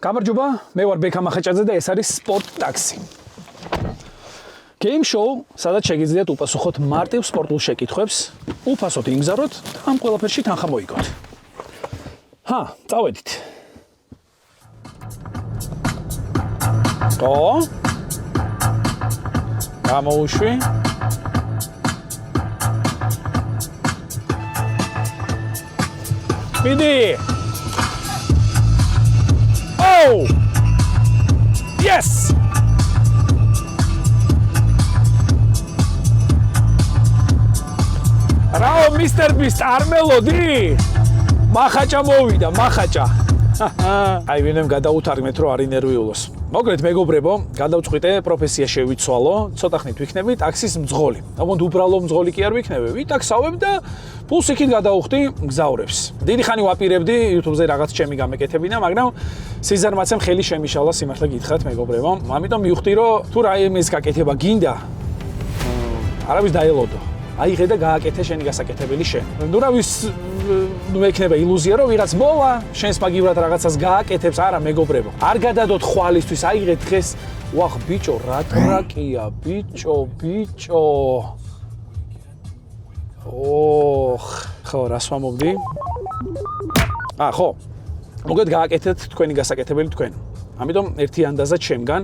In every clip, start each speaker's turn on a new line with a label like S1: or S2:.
S1: გამარჯობა, მე ვარ ბექა მახაჭაძე და ეს არის სპორტ ტაქსი. Game show, სადაც შეგიძლიათ უპასუხოთ მარტივ სპორტულ შეკითხვებს, უფასოდ იმგზავროთ და ამ ყველაფერში თანხა მოიგოთ. წავედით. გამოვუშვი. მიდი. Oh! Yes! Rao Mr. Beast არ მელოდი? მახაჭა მოვიდა, მახაჭა. აი ვინმე გადაუთარგმეთ რომ არ ინერვიულოს. მოგეთ მეგობრებო, გადავწყვიტე პროფესია შევიცვალო, ცოტა ხნით ვიქნები ტაქსის მძღოლი. ოღონდ უბრალო მძღოლი კი არ ვიქნები, ვიტაქსავებ და პულს იქით გადავუხდი მგზავრებს. დიდი ხანი ვაპირებდი YouTube-ზე რაღაც ჩემი გამეკეთებინა, მაგრამ სიზარმაცემ ხელი შემიშალა სიმართლე გითხრათ მეგობრებო. ამიტომ მივხვდი რომ თუ რაიმეს გაკეთება გინდა, არავის დაელოდო. აიღე და გააკეთე შენი გასაკეთებელი შენ. ნუ ექნება ილუზია რომ ვიღაც მოვა, შენს მაგივრად რაღაცას გააკეთებს, არა მეგობრებო. არ გადადოთ ხვალისთვის, აიღე დღეს, ვახ ბიჭო, რა ტრაკია, ბიჭო. ხო, რას ვამობდი? ხო. მოგეთ გააკეთეთ თქვენი გასაკეთებელი თქვენ. ამიტომ ერთი ანდაზა ჩემგან,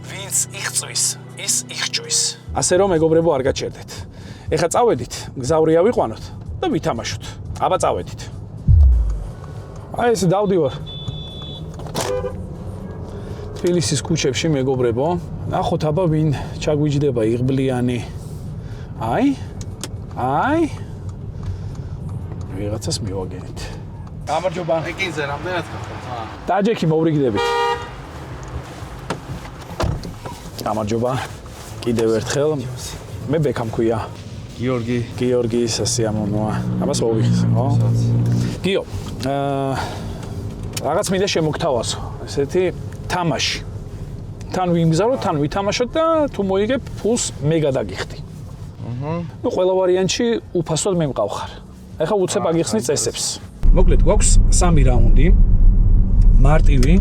S1: ვინც იღწვის, ის იხჭვის. ასე რომ მეგობრებო არ გაჩერდეთ. ეხლა წავედით, გზავრი ავიყვანოთ და ვითამაშოთ. აბა წავედით. აი ეს დავდივარ. თბილისის ქუჩებში მეგობრებო, ნახოთ აბა ვინ ჩაგვიჯდება იღბლიანი. აი. ვიღაცას მივაგენით. გამარჯობა.
S2: ეკინზე რამდენად გახდათ?
S1: დაჯექი მოვრიგდებით. გამარჯობა. კიდევ ერთხელ. მე ბექა მქვია. გიორგი სასიამოვნოა. ამას მოვიხსენ, ხო? გიო. რაღაც მინდა შემოგთავაზო. ესეთი თამაში. თან ვიმგზავროთ, თან ვითამაშოთ და თუ მოიგებ ფულს მე გადაგიხდი. ნუ ყველა ვარიანტში უფასოდ მე მყავხარ. ეხლა უცებ აგიხსნი წესებს. მოკლედ გვაქვს 3 რაუნდი. მარტივი,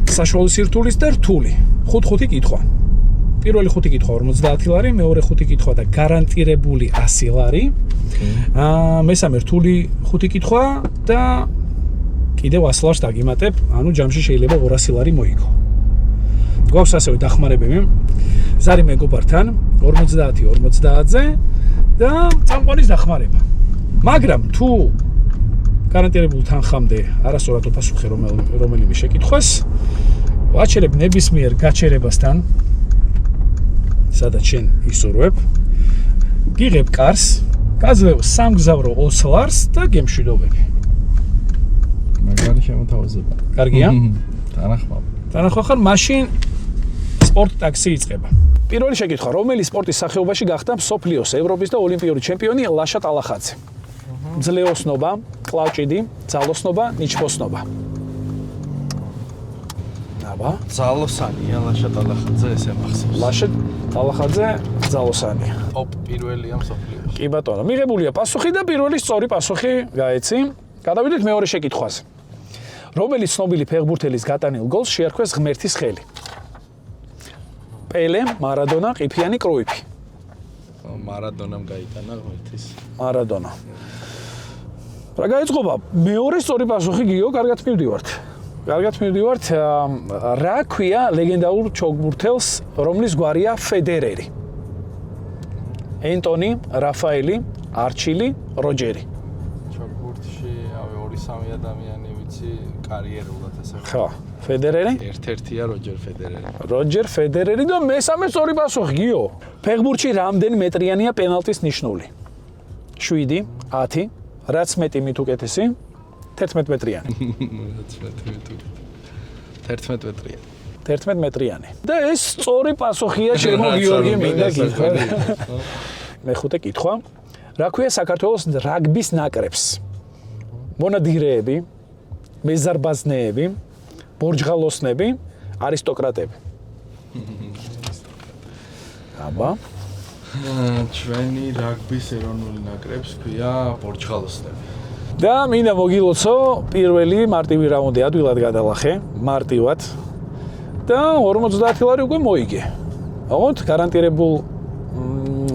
S1: საშუალო სირთულის და რთული. 5 კითხვა. პირველი 5 კითხვა 50 ლარი, მეორე 5 კითხვა და გარანტირებული 100 ლარი. მესამე რთული 5 კითხვა და კიდევ 100 ლარს დაგიმატებ, ანუ ჯამში შეიძლება 200 ლარი მოიგო. გვაქვს ასევე დახმარებები ზარი მეგობართან 50-50-ზე და წამყვანის დახმარება. მაგრამ თუ გარანტირებულ თანხამდე არასწორად უპასუხე რომელიმე შეკითხვას, ვაჩერებ ნებისმიერ გაჩერებასთან სადაც შენ ისურვებ, გიღებ კარს, გაძლევ სამგზავრო 20 ლარს და გემშვიდობები.
S2: მაგარი შემოთავაზება.
S1: კარგია?
S2: თანახმა
S1: ხარ, მაშინ სპორტ ტაქსი იწყება. პირველი შეკითხვა, რომელი სპორტის სახეობაში გახდა მსოფლიოს, ევროპის და ოლიმპიური ჩემპიონი ლაშა ტალახაძე? ძლეოსნობა, კლავჭიდი, ძალოსნობა, ნიჩბოსნობა.
S2: ძალოსანია ლაშა ტალახაძე ესე მახსოვს.
S1: ლაშა ტალახაძე ძალოსანია.
S2: ტოპ პირველია მსოფლიოში.
S1: კი ბატონო, მიღებულია პასუხი და პირველი სწორი პასუხი გაეცი. გადავიდეთ მეორე შეკითხვაზე. რომელი ცნობილი ფეხბურთელის გატანილ გოლს შეარქვეს ღმერთის ხელი? პელე, მარადონა, ყიფიანი, კრუიფი.
S2: მარადონამ გაიტანა ღმერთის.
S1: მარადონა. რა გაიწყობა? მეორე სწორი პასუხი გიო, კარგად მივდივართ. რა ქვია ლეგენდარულ ჩოგბურთელს, რომლის გვარია ფედერერი? ენტონი, რაფაელი, არჩილი, როჯერი.
S2: ჩოგბურთში 2-3 ადამიანი ვიცი კარიერულად ასე.
S1: ხო, ფედერერი?
S2: ერთ-ერთია როჯერ
S1: ფედერერი და მესამე სწორი პასუხი გიო. ფეხბურთში რამდენი მეტრიანია პენალტის ნიშნული? 7, 10, რაც მეტი მით უკეთესი? 11 მეტრიანი. 11 მეტრიანი. და ეს სწორი პასუხია ჩემო გიორგი მინდა გითხრა. მეხუთე კითხვა. რა ქვია საქართველოს რაგბის ნაკრებს? მონადირეები, მეზარბაზნეები, ბორჯღალოსნები, არისტოკრატები. აბა.
S2: ჩვენი რაგბის ეროვნული ნაკრებს ქვია ბორჯღალოსნები.
S1: და მინდა მოგილოცო პირველი მარტივი რაუნდი ადვილად გადალახე, მარტივად. და 50 ლარი უკვე მოიგე. ოღონდ გარანტირებულ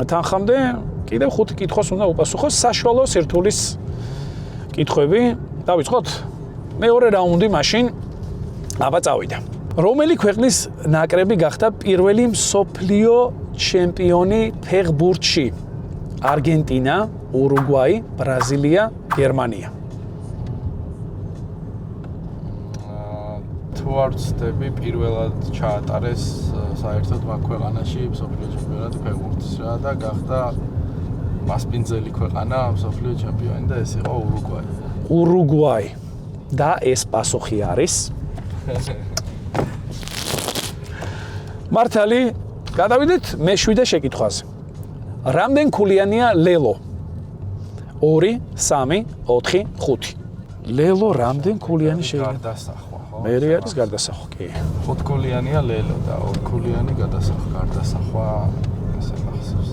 S1: თანხამდე კიდევ 5 კითხვას უნდა უპასუხო საშუალო სირთულის კითხვები. დავიწყოთ. მეორე რაუნდი მაშინ აბა წავიდა. რომელი ქვეყნის ნაკრები გახდა პირველი მსოფლიო ჩემპიონი ფეხბურთში? არგენტინა, ურუგვაი, ბრაზილია, გერმანია.
S2: თუ არ ვცდები, პირველად ჩაატარეს საერთოდ მაგ ქვეყანაში მსოფლიო ჩემპიონატი ფეხბურთის რა და გახდა მასპინძელი ქვეყანა მსოფლიო ჩემპიონი და ეს იყო ურუგვაი.
S1: ურუგვაი. და ეს პასუხი არის მართალი. გადავიდეთ მე-7 შეკითხვაზე. რამდენ ქულიანია ლელო? 2, 3, 4, 5. ლელო რამდენ ქულიანი შეიძლება?
S2: გარდასახვა, ხო?
S1: მე არის გარდასახვა, კი.
S2: 5 ქულიანია ლელო და 2 ქულიანი გარდასახვა ესე მახსოვს.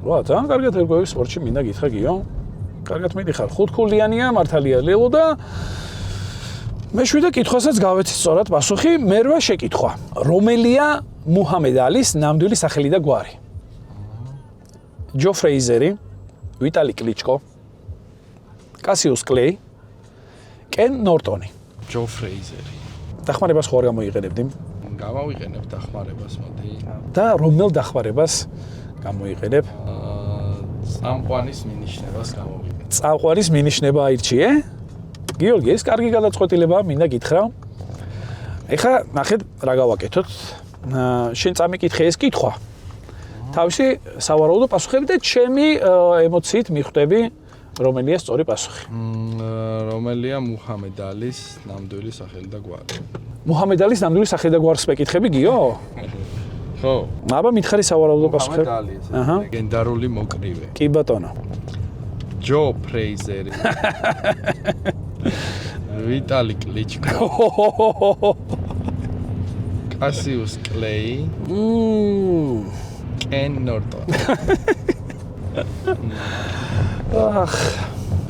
S1: რა, ძალიან კარგად ერგვევი სპორტში მინდა გითხრა გიო. კარგად მიდიხარ. 5 ქულიანია მართალია ლელო და მე-7 კითხვასაც გავეცი სწორად პასუხი. მე-8 შეკითხვა. რომელია მუჰამედ ალის ნამდვილი სახელი და გვარი? ჯო ფრეიზერი, ვიტალი კლიჩკო, კასიუს კლეი, კენ ნორტონი.
S2: ჯო ფრეიზერი.
S1: დახმარებას ხო არ გამოიყენებდი?
S2: გამოვიყენებ დახმარებას, მოდი.
S1: და რომელ დახმარებას გამოიყენებ?
S2: წამყვანის მინიშნებას გამოვიყენებ.
S1: წამყვანის მინიშნება აირჩიე? გიორგი, ეს კარგი გადაწყვეტილებაა, მინდა გითხრა. ეხლა ნახეთ რა გავაკეთოთ. შენ წამიკითხე ეს კითხვა. თავისი სავარაუდო პასუხები და ჩემი ემოციით მიხვდები რომელია სწორი პასუხი.
S2: რომელია მუჰამედ ალის ნამდვილი სახელი და გვარი?
S1: მუჰამედ ალის ნამდვილი სახელი და გვარს მეკითხები გიო?
S2: ხო.
S1: აბა მითხარი სავარაუდო პასუხები.
S2: მუჰამედ ალი, ლეგენდარული მოკრივე.
S1: კი ბატონო.
S2: ჯო ფრეიზერი. ვიტალი კლიჩკო. კასიუს კლეი. კენ ნორტონი.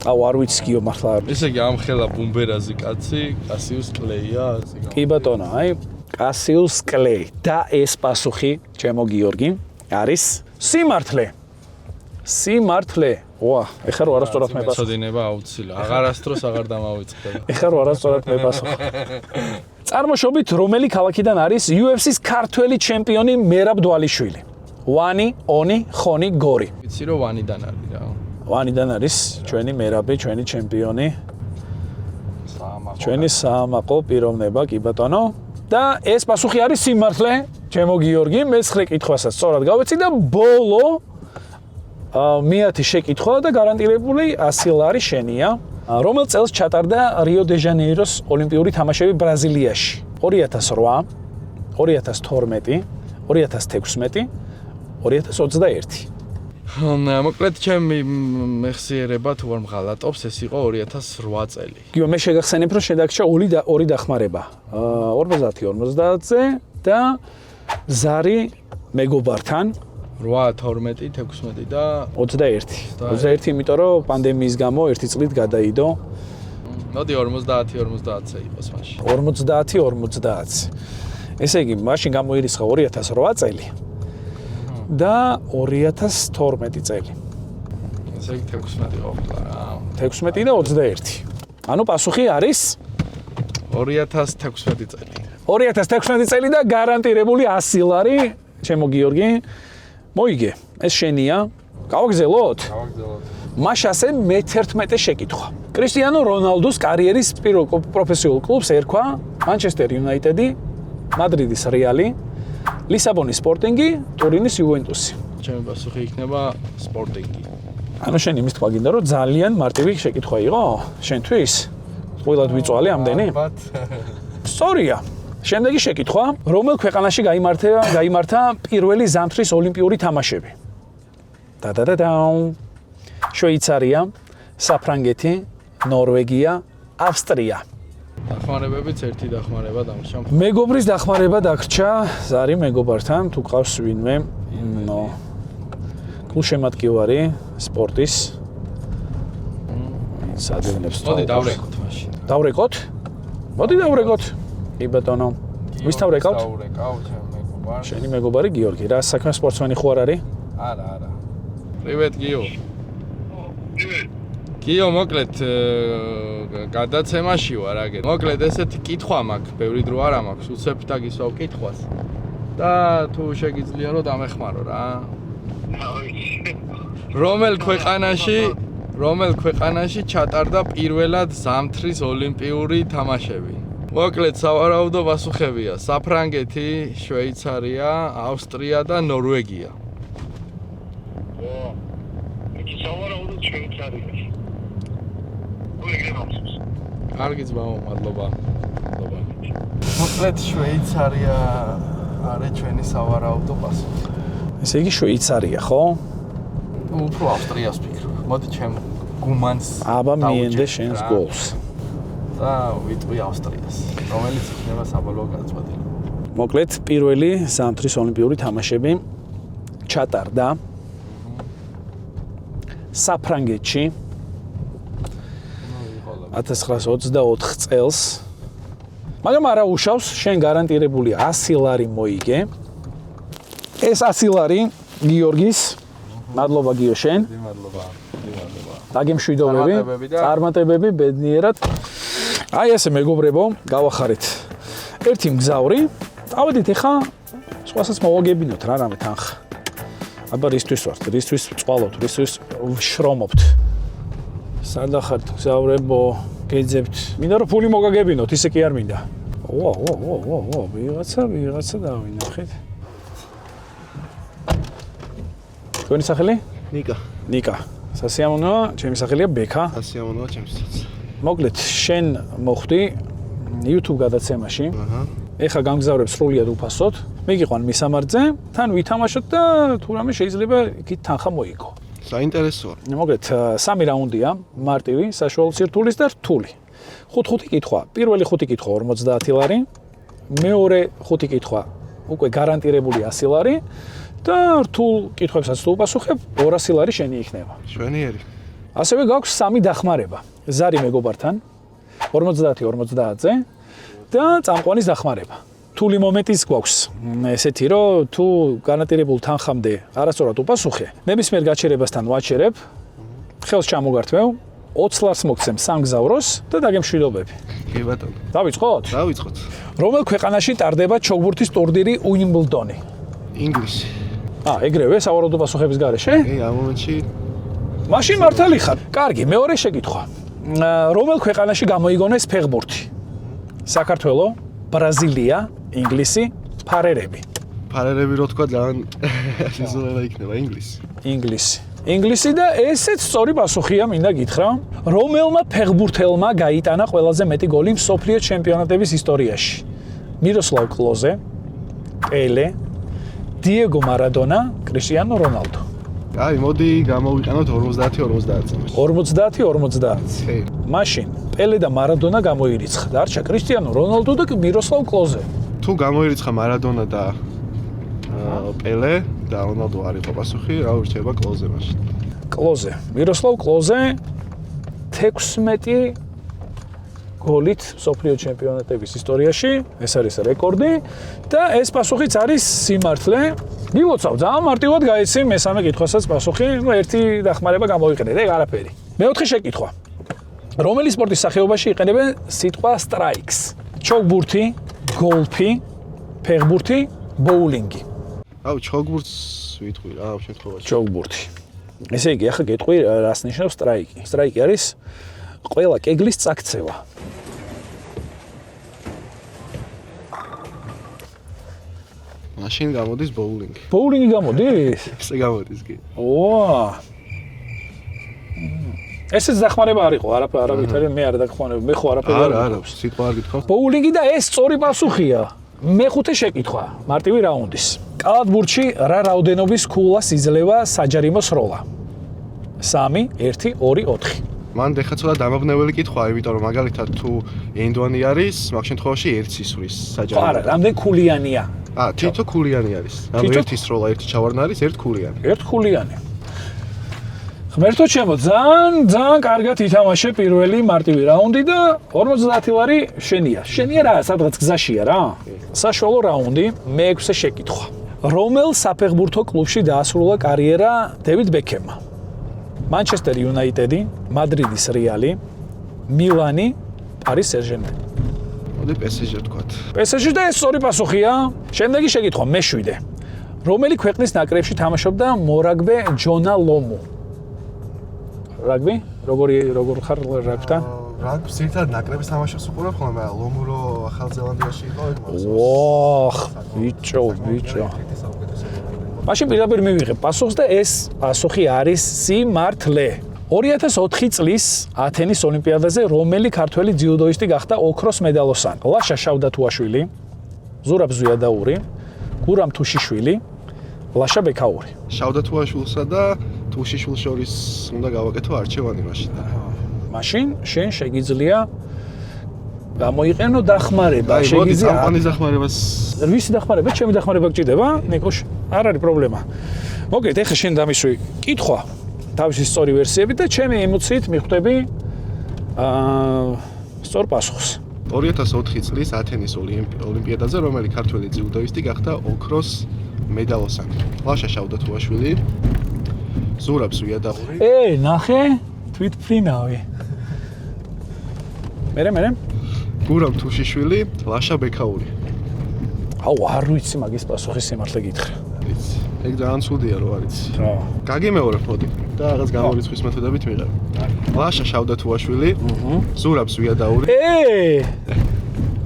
S1: აუ არ ვიცი გიო მართლა.
S2: ესე იგი ამხელა ბუმბერაზი კაცი კასიუს კლეია.
S1: კი ბატონო, აი კასიუს კლეი და ეს პასუხი ჩემო გიორგი არის სიმართლე. სიმართლე. ვა, ეხლა რო არასწორად მეპასუხე.
S2: მეცოდინება აუცილებლად. აღარასდროს აღარ დამავიწყდება.
S1: ეხლა რო არასწორად მეპასუხე. წარმოშობით რომელი ქალაქიდან არის UFC-ს ქართველი ჩემპიონი მერაბ დვალიშვილი? ვანი, ონი, ხონი, გორი.
S2: ვიცი რომ ვანიდან არის რა.
S1: ვანიდან არის ჩვენი მერაბი, ჩვენი ჩემპიონი. ჩვენი საამაყო პიროვნება, კი ბატონო. და ეს პასუხი არის სიმართლე, ჩემო გიორგი, მე-9 კითხვასაც სწორად გავეცი და ბოლო მე-10 შეკითხვა და გარანტირებული 100 ლარი შენია. რომელ წელს ჩატარდა რიო-დე-ჟანეიროს ოლიმპიური თამაშები ბრაზილიაში? 2008, 2012, 2016, 2021.
S2: მოკლედ ჩემი მეხსიერება თუ არ მღალატობს, ეს იყო 2008 წელი.
S1: გიო, მე შეგახსენებ, რომ შედაგჭა 2 დახმარება. 50-50-ზე და ზარი მეგობართან
S2: 8, 12, 16 და
S1: 21. 21, იმიტომ რომ პანდემიის გამო ერთი წლით გადაიდო.
S2: მოდი 50-50-ზე იყოს მაშინ.
S1: 50-50. ესე იგი, მაშინ გამოირიცხა 2008 წელი და 2012 წელი.
S2: ესე იგი 16 ყოფილა რა.
S1: 16 და 21. ანუ პასუხი არის
S2: 2016 წელი.
S1: 2016 წელი და გარანტირებული 100 ლარი, ჩემო გიორგი. მოიგე, ეს შენია. გავაგზელოთ?
S2: გავაგზავნოთ.
S1: მაშასე მე-11 შეკითხვა. კრისტიანო რონალდუს კარიერის პირველ პროფესიულ კლუბს ერქვა მანჩესტერ იუნაიტედი, მადრიდის რეალი, ლისაბონის სპორტინგი, ტურინის იუვენტუსი.
S2: ჩემი პასუხი იქნება სპორტინგი.
S1: ანუ შენ იმის თქვა გინდა რომ ძალიან მარტივი შეკითხვა იყო შენთვის? ყველად ვიწვალე ამდენი?
S2: ალბათ.
S1: სწორია. შემდეგი შეკითხვა, რომელ ქვეყანაში გაიმართა პირველი ზამთრის ოლიმპიური თამაშები? შვეიცარია, საფრანგეთი, ნორვეგია, ავსტრია.
S2: დახმარებებიც ერთი დახმარება დამრჩა.
S1: მეგობრის დახმარება დაგრჩა ზარი მეგობართან, თუ ყავს ვინმე. გულშემატკივარი სპორტის. სადევნებს
S2: მოდი დავრეკოთ მაშინ.
S1: დავრეკოთ? მოდი დავრეკოთ. კი ბატონო. ვის დავრეკავთ?
S2: დავრეკავ ჩემ მეგობარს.
S1: შენი მეგობარი გიორგი, რა საქმე სპორტსმენი ხო არ არის?
S2: არა. Привет, გიო. გიო, მოკლედ გადაცემაში ვარ აგერ. მოკლედ ესეთი კითხვა მაქვს, ბევრი დრო არ მაქვს, უცებ დაგისვავ კითხვას. და თუ შეგიძლია რომ დამეხმარო რა. რომელ ქვეყანაში ჩატარდა პირველად ზამთრის ოლიმპიური თამაშები? მოკლედ სავარაუდო პასუხებია: საფრანგეთი, შვეიცარია, ავსტრია და ნორვეგია.
S3: Iki savaravdu Şveytsariya. Bu egre namsız.
S2: კარგი ძმაო, მადლობა. მოკლედ შვეიცარია არის ჩვენი სავარაუდო პასუხი.
S1: ესე იგი შვეიცარია, ხო?
S2: უფრო ავსტრიას ვფიქრობ. მოდი ჩემ გუმანს
S1: აბა მიენდე შენს გოლს.
S2: და ვიტყვი ავსტრიას, რომელიც იქნება საბოლოო გადაწყვეტილება.
S1: მოკლედ პირველი ზამთრის ოლიმპიური თამაშები ჩატარდა საფრანგეთში 1924 წელს. მაგრამ არა უშავს, შენ გარანტირებული 100 ლარი მოიგე. ეს 100 ლარი გიორგის. მადლობა გიო შენ.
S2: მადლობა.
S1: დაგემშვიდობები, წარმატებები ბედნიერად. აი ესე მეგობრებო, გავახარეთ ერთი მგზავრი. წავედით ახლა სხვასაც მოვაგებინოთ რა რამე თანხა. აბა რისთვის ვართ, რისთვის წვალობთ, რისთვის შრომობთ. სად ახართ მგზავრებო, გეძებთ. მინდა რომ ფული მოგაგებინოთ, ისე კი არ მინდა. ო, ვიღაცა დავინახეთ. თქვენი სახელი? ნიკა. სასიამოვნოა, ჩემი სახელია ბექა.
S4: სასიამოვნოა ჩემსაც.
S1: მოკლედ, შენ მოხვდი YouTube გადაცემაში. ეხა გამგზავრებ სრულიად უფასოდ. მიგიყვან მისამართზე, თან ვითამაშოთ და თუ რამე შეიძლება იქით თანხა მოიგო.
S4: საინტერესოა.
S1: მოკლედ, 3 რაუნდია, მარტივი, საშუალო სირთულის და რთული. 5 კითხვა. პირველი 5 კითხვა 50 ლარი, მეორე 5 კითხვა უკვე გარანტირებული 100 ლარი. და რთულ კითხვებსაც თუ უპასუხებ, 200 ლარი შენი იქნება.
S4: შვენიერი.
S1: ასევე გაქვს 3 დახმარება. ზარი მეგობართან 50-50-ზე და წამყვანის დახმარება. რთული მომენტიც გვაქვს. ესეთი რომ თუ გარანტირებულ თანხამდე არასწორად უპასუხე, ნებისმიერ გაჩერებასთან ვაჩერებ, ხელს ჩამოგართმევ, 20 ლარს მოგცემ სამგზავროს და დაგემშვიდობები.
S4: კი ბატონო.
S1: დავიწყოთ?
S4: დავიწყოთ.
S1: რომელ ქვეყანაში ტარდება ჩოგბურთის ტურნირი უიმბლდონი?
S4: ინგლისი.
S1: ეგრევე სავარაუდო პასუხების გარეშე?
S4: ამ მომენტში
S1: მაშინ მართალი ხარ. კარგი, მეორე შეკითხვა. რომელ ქვეყანაში გამოიგონეს ფეხბურთი? საქართველო, ბრაზილია, ინგლისი, ფარერები.
S4: ფარერები რო თქვა ძალიან სიზონა იქნება ინგლისი.
S1: ინგლისი და ესეც სწორი პასუხია, მინდა გითხრა. რომელმა ფეხბურთელმა გაიტანა ყველაზე მეტი გოლი მსოფლიო ჩემპიონატების ისტორიაში? მიროსლავ კლოზე, პელე, დიეგო მარადონა, კრიშტიანო რონალდო.
S4: აი, მოდი გამოვიყენოთ 50-50-ზე.
S1: 50-50. მაშინ პელე და მარადონა გამოირიცხა. დარჩა კრიშტიანო რონალდო და მიროსლავ კლოზე.
S4: თუ გამოირიცხა მარადონა და პელე და რონალდო არ იყო პასუხი, რა ურჩება კლოზე მაშინ.
S1: კლოზე. მიროსლავ კლოზე 16 გოლით მსოფლიო ჩემპიონატების ისტორიაში, ეს არის რეკორდი და ეს პასუხიც არის სიმართლე. მილოცავ, ძალიან მარტივად გაიცი მესამე კითხვასაც პასუხი, ერთი დახმარება გამოიყენეთ, ეგ არაფერი. მეოთხე შეკითხვა. რომელი სპორტის სახეობაში იყენებენ სიტყვა strikes? ჩოგბურთი, გოლფი, ფეხბურთი, ბოულინგი.
S4: აუ, ჩოგბურთს ვიტყვი რა ამ შემთხვევაში.
S1: ჩოგბურთი. ესე იგი, ახლა გეტყვი რას ნიშნავს strike. strike არის ყველა კეგლის წაქცევა.
S4: მაშინ გამოდის ბოულინგი.
S1: ბოულინგი გამოდის?
S4: ესე გამოდის კი.
S1: ესეც დახმარება არ იყო, არავითარი მე არ დაგხვანებ, მე ხო არაფერი არ
S4: არა, სიტყვა არ გითხოვ.
S1: ბოულინგი და ეს სწორი პასუხია. მეხუთე შეკითხვა, მარტივი რაუნდის. კალათბურთში რა რაოდენობის ქულას იძლევა საჯარიმო სროლა? 3, 1, 2, 4.
S4: მან დეხა ცოტა დამაბნეველი კითხვაა, იმიტომ რომ მაგალითად თუ ენდვანი არის, მაგ შემთხვევაში 1 ისვრის საჯარიმო.
S1: არა, რამდენ ქულიანია?
S4: თითო ქულიანი არის. ანუ ერთი სროლა, ერთი ჩავარდნა არის, 1 ქულიანი.
S1: 1 ქულიანი. ღმერთო ჩემო, ძალიან კარგად ითამაშე პირველი მარტივი რაუნდი და 50 ლარი შენია. შენია რა, სადღაც გზაშია რა. საშუალო რაუნდი, მე-6 შეკითხვა. რომელ საფეხბურთო კლუბში დაასრულა კარიერა დევიდ ბექემმა? Manchester United, Madridis Real, Milani, Paris Saint-Germain.
S4: მოდი PSG ვთქვათ.
S1: PSG და ეს სწორი პასუხია. შემდეგი შეკითხვა, მე-7. რომელი ქვეყნის ნაკრებში თამაშობდა მორაგბე ჯონა ლომუ? რაგბი? როგორ ხარ რაგბთან?
S4: რაგბის ერთად ნაკრების თამაშებს უყურებ ხოლმე, მაგრამ ლომურო ახალ ზელანდიაში იყო ეგ მას.
S1: ვაჰ, ბიჭო. მაშინ პირდაპირ მივიღებ პასუხს და ეს პასუხი არის სიმართლე. 2004 წლის ათენის ოლიმპიადაზე რომელი ქართველი ძიუდოისტი გახდა ოქროს მედალოსანი? ლაშა შავდათუაშვილი, ზურაბ ზვიადაური, გურამ თუშიშვილი, ლაშა ბექაური.
S4: შავდათუაშვილსა და თუშიშვილს შორის უნდა გავაკეთო არჩევანი მაშინ.
S1: მაშინ შენ შეგიძლია გამოიყენო დახმარება,
S4: შეგიძლია ამპანის დახმარებას.
S1: ვისი დახმარება? ჩემი დახმარება გჭირდება? ნიკოშ, არ არის პრობლემა. მოგეთ, ეხლა შენ დამისვი კითხვა თავისი სწორი ვერსიები და ჩემი ემოციით მიხვდები სწორ პასუხს.
S4: 2004 წლის ათენის ოლიმპიადაზე რომელი ქართველი ძიუდოისტი გახდა ოქროს მედალოსანი? ლაშა შავდათუაშვილი, ზურაბ ზვიადაური.
S1: ნახე, თვითფრინავი. მე.
S4: გურამ თუშიშვილი, ლაშა ბექაური.
S1: აუ, არ ვიცი მაგის პასუხი სიმართლე გითხრა.
S4: ვიცი. ეგ ძალიან ცუდია რო არის.
S1: რა.
S4: გაგიმეორებ მოდი და რაღაც გამორიცხვის მეთოდებით მიღებ. ლაშა შავდათუაშვილი, ზურაბ ზვიადაური.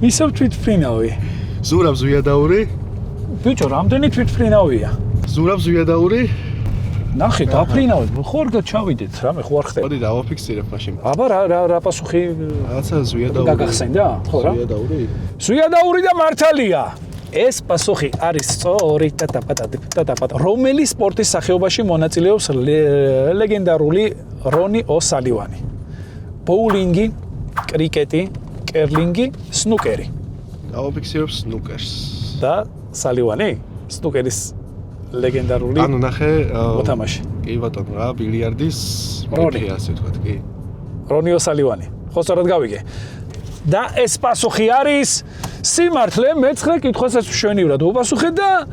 S1: ისევ თვითფრინავი.
S4: ზურაბ ზვიადაური.
S1: ბიჭო, რამდენი თვითფრინავია?
S4: ზურაბ ზვიადაური.
S1: ნახე, დაფრინავეთ, ხوار ჩავიდეთ, რამე ხო არ ხდება.
S4: მოდი დავაფიქსირებ მაშინ.
S1: აბა რა პასუხი
S4: რაღაცა ზვიადაური.
S1: გაგახსენდა? ხო რა?
S4: ზვიადაური.
S1: ზვიადაური და მართალია. ეს პასუხი არის სწორი ტატაპატა. რომელი სპორტის სახეობაში მონაწილეობს ლეგენდარული რონი ოსალივანი? ბოულინგი, კრიკეტი, კერლინგი, სნუკერი.
S4: დავაფიქსირებ სნუკერს.
S1: და სალივანი? სნუკერის ლეგენდარული
S4: ანუ ნახე
S1: მოთამაშე.
S4: კი ბატონო რა, ბილიარდის მეფე ასე ვთქვათ, კი.
S1: რონი ოსალივანი. ხო სწორად გავიგე. და ეს პასუხი არის სიმართლე. მე-9 კითხვასაც მშვენივრად უპასუხე და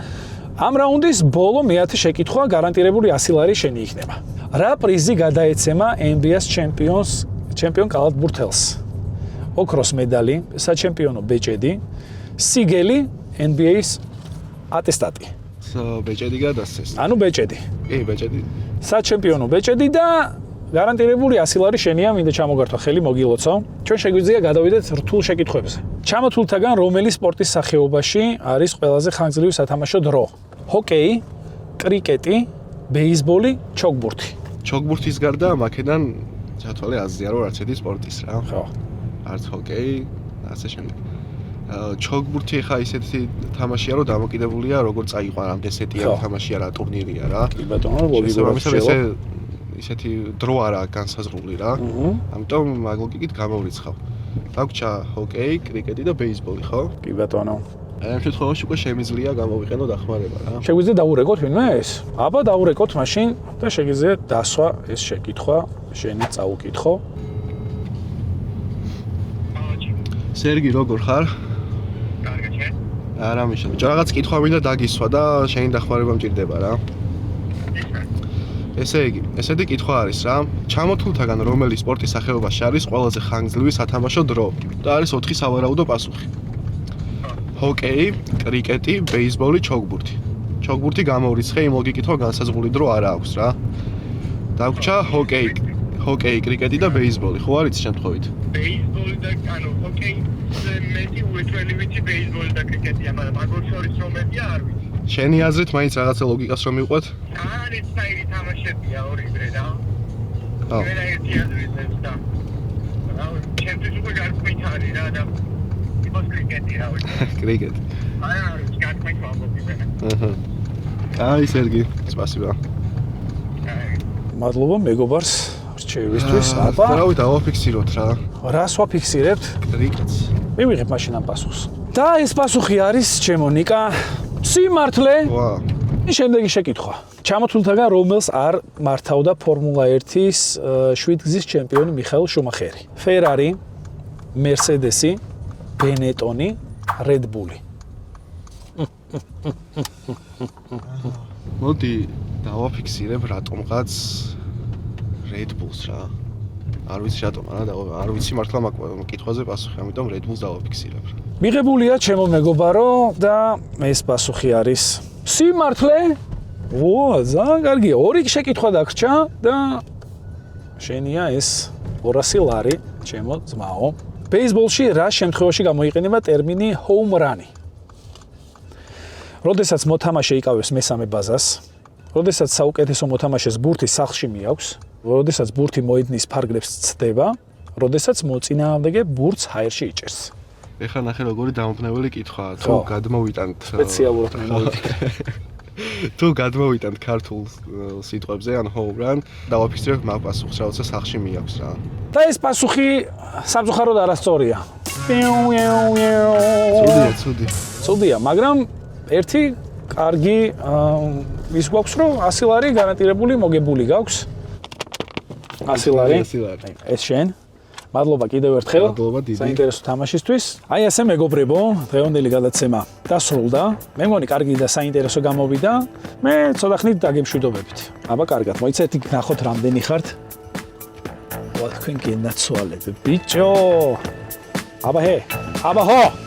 S1: ამ რაუნდის ბოლო მე-10 შეკითხვა გარანტირებული 100 ლარი შენი იქნება. რა პრიზი გადაეცემა NBA-ს ჩემპიონ კალათბურთელს? ოქროს медаლი, საჩემპიონო ბეჭედი, სიგელი, NBA-ს ატესტატი.
S4: ბეჭედი გადასცეს.
S1: ანუ ბეჭედი.
S4: კი, ბეჭედი.
S1: საჩემპიონო ბეჭედი და გარანტირებული 100 ლარი შენია, მინდა ჩამოგართვა ხელი, მოგილოცო. ჩვენ შეგვიძლია გადავიდეთ რთულ შეკითხვებზე. ჩამოთვლთაგან რომელი სპორტის სახეობაში არის ყველაზე ხანგრძლივი სათამაშო დრო? ჰოკეი, კრიკეტი, ბეისბოლი, ჩოგბურთი.
S4: ჩოგბურთის გარდა მაქედან ჩათვალე აზია რომ არც ერთი სპორტის რა.
S1: ხო.
S4: არც ჰოკეი, ასე შემდეგ. ჩოგბურთი ხა ისეთი თამაშია რომ დამოკიდებულია როგორ წაიყვან ამ დესეტია თამაშია რა, ტურნირია რა.
S1: კი ბატონო, ლოგიკურად
S4: ისეთი დრო არა განსაზღვრული რა. ამიტომ მაგ ლოგიკით გამოვრიცხავ. დაგვრჩა ჰოკეი, კრიკეტი და ბეისბოლი, ხო?
S1: კი ბატონო.
S4: ამ შემთხვევაში უკვე შემიძლია გამოვიყენო დახმარება რა.
S1: შეგვიძლია დაურეკოთ ვინმე ეს? აბა დაურეკოთ მაშინ და შეგვიძლია დასვა ეს შეკითხვა, შენი წაუკითხო.
S4: სერგი, როგორ ხარ?
S3: კარგი შენ?
S4: არა მიშა, ბიჭო, რაღაც კითხვა მინდა დაგისვა და შენი დახმარება მჭირდება რა. ესე იგი, ესეთი კითხვა არის რა. ჩამოთვლთაგან რომელი სპორტის სახეობაში არის ყველაზე ხანგრძლივი სათამაშო დრო? და არის 4 სავარაუდო პასუხი. ჰოკეი, კრიკეტი, ბეისბოლი, ჩოგბურთი. ჩოგბურთი გამოვრიცხე, იმ ლოგიკით რომ განსაზღვრული დრო არ აქვს რა. დაგვრჩა ჰოკეი, კრიკეტი და ბეისბოლი. ხო არის შემთხვევით?
S3: ბეისბოლი და ანუ ჰოკეი მეტი უეჭველი ვიცი ბეისბოლი და კრიკეტია, მაგრამ აგორ შორის რომ მეტია არ ვიცი.
S4: შენი აზრით მაინც რაღაცა ლოგიკას რომ მივყვეთ?
S3: არის საერთი თამაშებია ორივე რა.
S4: აუ.
S3: მე ერთი აზრით ეს და. აუ, ჩემთვის უკვე გარკვევით არის რა და იმას კრიკეტი რა ვიცი.
S4: კრიკეტი.
S3: არის გარკვევით ვამბობ.
S4: აჰა. კაი სერგი, სპასიბა.
S1: მადლობა მეგობარს რჩევისთვის. აბა,
S4: რავი დავაფიქსიროთ რა.
S1: რას ვაფიქსირებთ?
S4: კრიკეტს.
S1: მივიღებ მაშინ ამ პასუხს. და ეს პასუხი არის ჩემო ნიკა. სიმართლე.
S4: ვა.
S1: შემდეგი შეკითხვა. ჩამოთვლილთაგან რომელს არ მართავდა ფორმულა 1-ის 7 გზის ჩემპიონი მიხაელ შუმახერი? Ferrari, Mercedes-ი, Benetton-ი, Red Bull-ი.
S4: მოდი დავაფიქსირებ რატომღაც Red Bulls რა. არ ვიცი რატომ, არ ვიცი მართლა მაგ კითხვაზე პასუხი, ამიტომ Red Bulls დავაფიქსირებ.
S1: მიღებულია ჩემო მეგობარო და ეს პასუხი არის სიმართლე? ო, ძალიან კარგია. ორი შეკითხვა დაგრჩა და შენია ეს 200 ლარი, ჩემო ძმაო. ბეისბოლში რა შემთხვევაში გამოიყენება ტერმინი home run-ი? როდესაც მოთამაშე იკავებს მესამე ბაზას, როდესაც საუკეთესო მოთამაშეს ბურთი სახლში მიაქვს, როდესაც ბურთი მოედნის ფარგლებს ცდება, როდესაც მოწინააღმდეგე ბურთს ჰაერში იჭერს.
S4: ეხლა ნახე როგორი დამფნეველი კითხვაა, თუ
S1: ხო.
S4: გადმოვიტანთ
S1: სპეციალურად მე მოვიფიქრე.
S4: თუ გადმოვიტანთ ქართულ სიტყვებზე ან home run, დავაფიქსირებ მაგ პასუხს, რაცა სახში მიაქვს რა.
S1: და ეს პასუხი სამწუხაროდ არასწორია.
S4: ცუდი.
S1: ცუდია, მაგრამ ერთი კარგი ის გვაქვს, რომ 100 ლარი გარანტირებული მოგებული გაქვს. 100 ლარი.
S4: 100 ლარი.
S1: ეს შენ. მადლობა კიდევ ერთხელ.
S4: მადლობა დიდი.
S1: საინტერესო თამაშისთვის. აი ასე მეგობრებო, დღევანდელი გადაცემა დასრულდა. მე მგონი კარგი და საინტერესო გამოვიდა. მე ცოტა ხნით დაგემშვიდობებით. აბა კარგად, მოიცეთ იქ ნახოთ რამდენი ხართ. თქვენ გენაცვალეთ, ბიჭო. აბა ჰე. აბა ჰო.